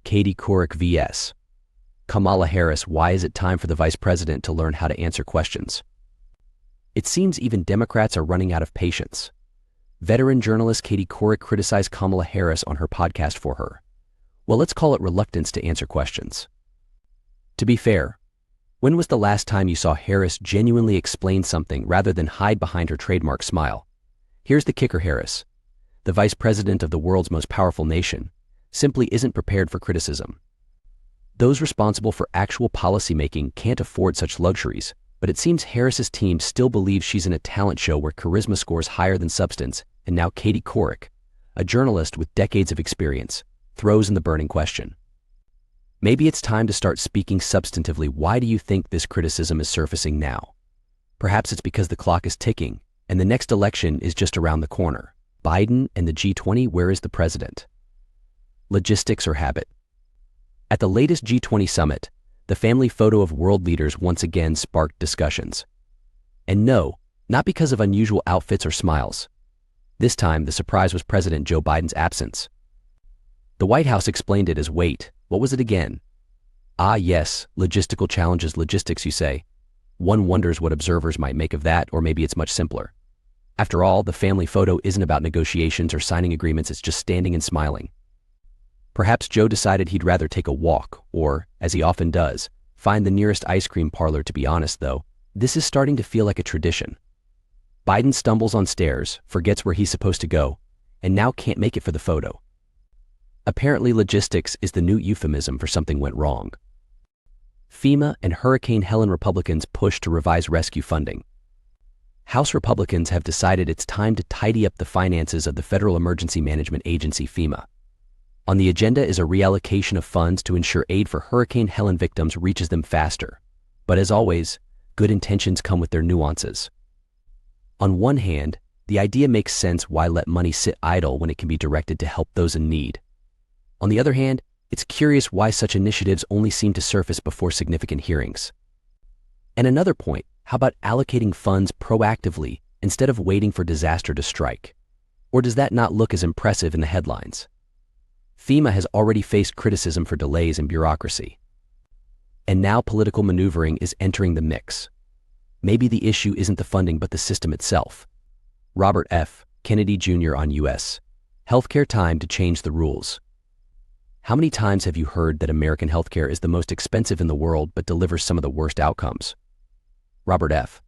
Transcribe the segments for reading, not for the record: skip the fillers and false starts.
Katie Couric vs. Kamala Harris. Why is it time for the vice president to learn how to answer questions? It seems even Democrats are running out of patience. Veteran journalist Katie Couric criticized Kamala Harris on her podcast for her, well, let's call it reluctance to answer questions. To be fair, when was the last time you saw Harris genuinely explain something rather than hide behind her trademark smile? Here's the kicker: Harris, the vice president of the world's most powerful nation, simply isn't prepared for criticism. Those responsible for actual policymaking can't afford such luxuries, but it seems Harris's team still believes she's in a talent show where charisma scores higher than substance, and now Katie Couric, a journalist with decades of experience, throws in the burning question. Maybe it's time to start speaking substantively. Why do you think this criticism is surfacing now? Perhaps it's because the clock is ticking, and the next election is just around the corner. Biden and the G20, where is the president? Logistics or habit? At the latest G20 summit, the family photo of world leaders once again sparked discussions. And no, not because of unusual outfits or smiles. This time, the surprise was President Joe Biden's absence. The White House explained it as, wait, what was it again? Ah yes, logistical challenges. Logistics, you say? One wonders what observers might make of that, or maybe it's much simpler. After all, the family photo isn't about negotiations or signing agreements, it's just standing and smiling. Perhaps Joe decided he'd rather take a walk, or, as he often does, find the nearest ice cream parlor. To be honest though, this is starting to feel like a tradition. Biden stumbles on stairs, forgets where he's supposed to go, and now can't make it for the photo. Apparently logistics is the new euphemism for something went wrong. FEMA and Hurricane Helen Republicans push to revise rescue funding. House Republicans have decided it's time to tidy up the finances of the Federal Emergency Management Agency, FEMA. On the agenda is a reallocation of funds to ensure aid for Hurricane Helen victims reaches them faster. But as always, good intentions come with their nuances. On one hand, the idea makes sense: why let money sit idle when it can be directed to help those in need? On the other hand, it's curious why such initiatives only seem to surface before significant hearings. And another point, how about allocating funds proactively instead of waiting for disaster to strike? Or does that not look as impressive in the headlines? FEMA has already faced criticism for delays and bureaucracy. And now political maneuvering is entering the mix. Maybe the issue isn't the funding but the system itself. Robert F. Kennedy Jr. on U.S. Healthcare: time to change the rules. How many times have you heard that American healthcare is the most expensive in the world but delivers some of the worst outcomes? Robert F.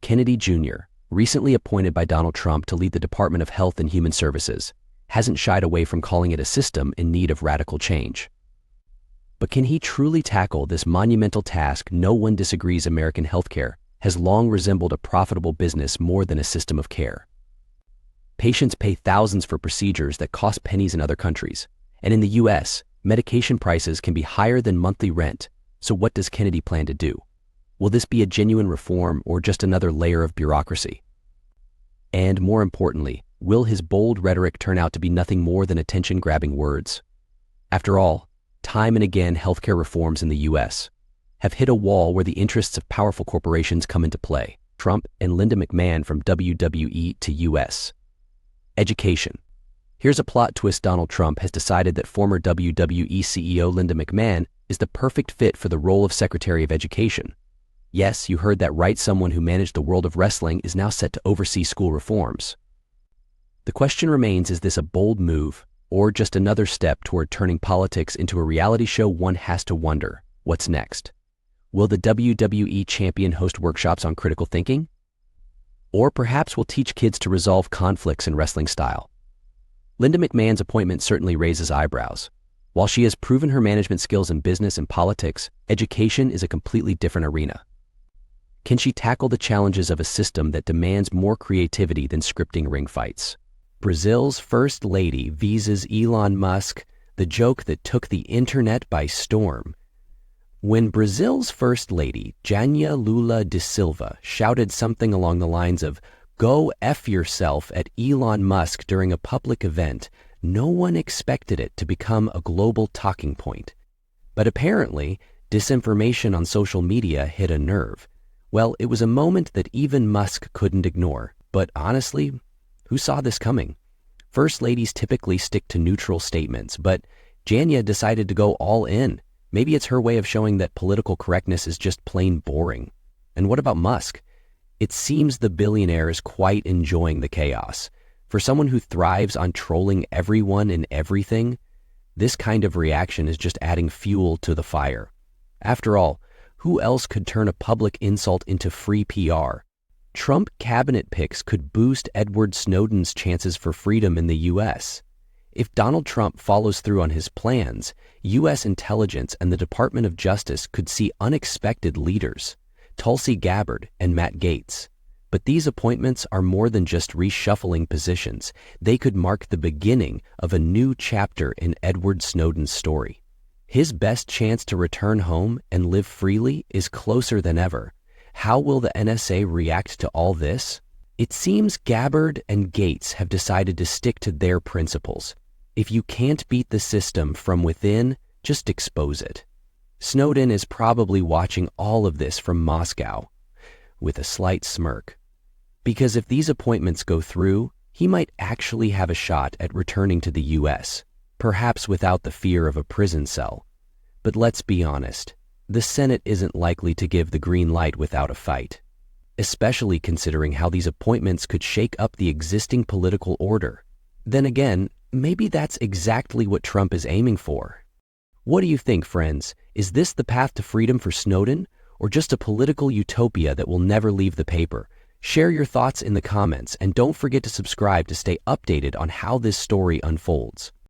Kennedy Jr., recently appointed by Donald Trump to lead the Department of Health and Human Services, hasn't shied away from calling it a system in need of radical change. But can he truly tackle this monumental task? No one disagrees American healthcare has long resembled a profitable business more than a system of care. Patients pay thousands for procedures that cost pennies in other countries. And in the U.S., medication prices can be higher than monthly rent. So what does Kennedy plan to do? Will this be a genuine reform or just another layer of bureaucracy? And more importantly, will his bold rhetoric turn out to be nothing more than attention-grabbing words? After all, time and again, healthcare reforms in the U.S. have hit a wall where the interests of powerful corporations come into play. Trump and Linda McMahon from WWE to U.S. Education. Here's a plot twist: Donald Trump has decided that former WWE CEO Linda McMahon is the perfect fit for the role of Secretary of Education. Yes, you heard that right, someone who managed the world of wrestling is now set to oversee school reforms. The question remains, is this a bold move, or just another step toward turning politics into a reality show? One has to wonder, what's next? Will the WWE champion host workshops on critical thinking? Or perhaps will teach kids to resolve conflicts in wrestling style? Linda McMahon's appointment certainly raises eyebrows. While she has proven her management skills in business and politics, education is a completely different arena. Can she tackle the challenges of a system that demands more creativity than scripting ring fights? Brazil's First Lady vises Elon Musk, the joke that took the internet by storm. When Brazil's First Lady, Jair Lula da Silva, shouted something along the lines of "Go F yourself" at Elon Musk during a public event, no one expected it to become a global talking point. But apparently, disinformation on social media hit a nerve. Well, it was a moment that even Musk couldn't ignore. But honestly, who saw this coming? First ladies typically stick to neutral statements, but Janya decided to go all in. Maybe it's her way of showing that political correctness is just plain boring. And what about Musk? It seems the billionaire is quite enjoying the chaos. For someone who thrives on trolling everyone and everything, this kind of reaction is just adding fuel to the fire. After all, who else could turn a public insult into free PR? Trump cabinet picks could boost Edward Snowden's chances for freedom in the U.S. If Donald Trump follows through on his plans, U.S. intelligence and the Department of Justice could see unexpected leaders, Tulsi Gabbard and Matt Gaetz. But these appointments are more than just reshuffling positions. They could mark the beginning of a new chapter in Edward Snowden's story. His best chance to return home and live freely is closer than ever. How will the NSA react to all this? It seems Gabbard and Gaetz have decided to stick to their principles. If you can't beat the system from within, just expose it. Snowden is probably watching all of this from Moscow with a slight smirk. Because if these appointments go through, he might actually have a shot at returning to the U.S., perhaps without the fear of a prison cell. But let's be honest, the Senate isn't likely to give the green light without a fight, especially considering how these appointments could shake up the existing political order. Then again, maybe that's exactly what Trump is aiming for. What do you think, friends? Is this the path to freedom for Snowden, or just a political utopia that will never leave the paper? Share your thoughts in the comments, and don't forget to subscribe to stay updated on how this story unfolds.